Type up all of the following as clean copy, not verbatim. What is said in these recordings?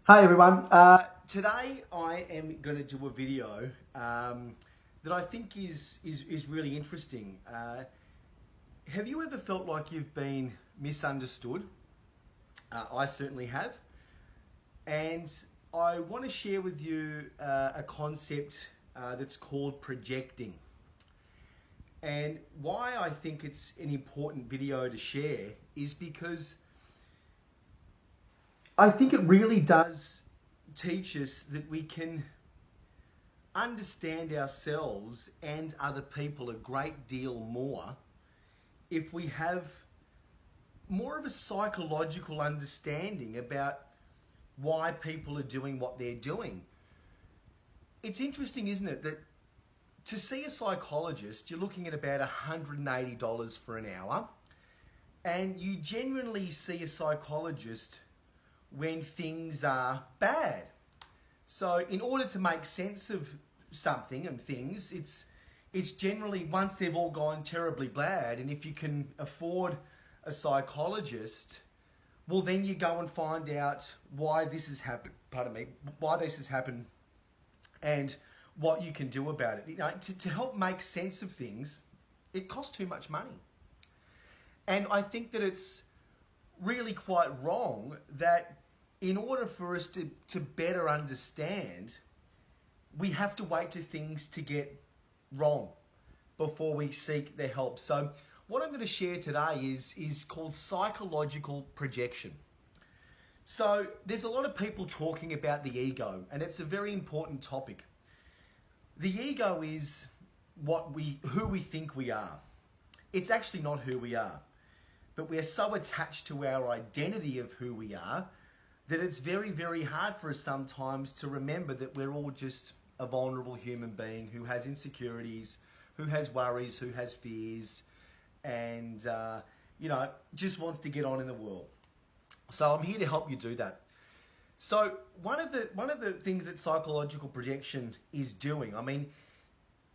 Hi everyone. Today I am going to do a video that I think is really interesting. Have you ever felt like you've been misunderstood? I certainly have. And I want to share with you a concept that's called projecting. And why I think it's an important video to share is because I think it really does teach us that we can understand ourselves and other people a great deal more if we have more of a psychological understanding about why people are doing what they're doing. It's interesting, isn't it, that to see a psychologist, you're looking at about $180 for an hour, and you genuinely see a psychologist when things are bad. So in order to make sense of something and things, it's generally once they've all gone terribly bad, and if you can afford a psychologist, well then you go and find out why this has happened, why this has happened and what you can do about it. You know, to help make sense of things, it costs too much money. And I think that it's really quite wrong that in order for us to better understand, we have to wait for things to get wrong before we seek their help. So what I'm going to share today is called psychological projection. So there's a lot of people talking about the ego, and it's a very important topic. The ego is who we think we are. It's actually not who we are. But we are so attached to our identity of who we are that it's very, very hard for us sometimes to remember that we're all just a vulnerable human being who has insecurities, who has worries, who has fears, and just wants to get on in the world. So I'm here to help you do that. So one of the things that psychological projection is doing, I mean,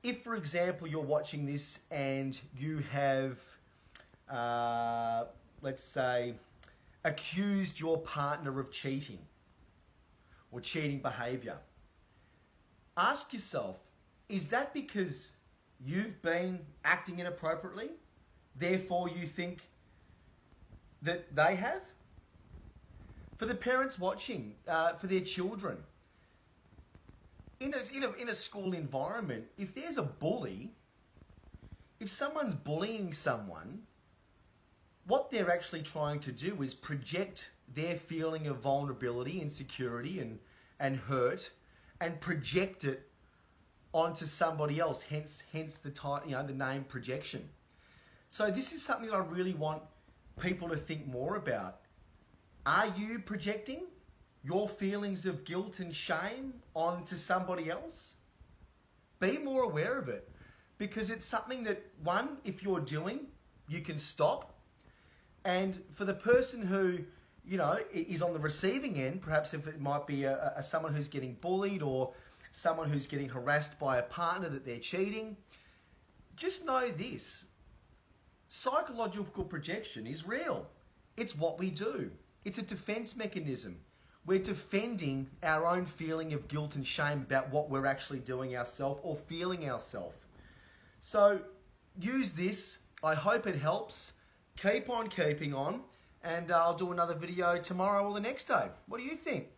if for example you're watching this and you have let's say, accused your partner of cheating or cheating behavior, ask yourself, is that because you've been acting inappropriately, therefore you think that they have? For the parents watching, for their children, in a school environment, if there's a bully, if someone's bullying someone, what they're actually trying to do is project their feeling of vulnerability, insecurity, and hurt, and project it onto somebody else. Hence the name projection. So this is something that I really want people to think more about. Are you projecting your feelings of guilt and shame onto somebody else? Be more aware of it, because it's something that, one, if you're doing, you can stop. And for the person who, is on the receiving end, perhaps if it might be someone who's getting bullied or someone who's getting harassed by a partner that they're cheating, just know this: psychological projection is real. It's what we do. It's a defense mechanism. We're defending our own feeling of guilt and shame about what we're actually doing ourselves or feeling ourselves. So use this. I hope it helps. Keep on keeping on, and I'll do another video tomorrow or the next day. What do you think?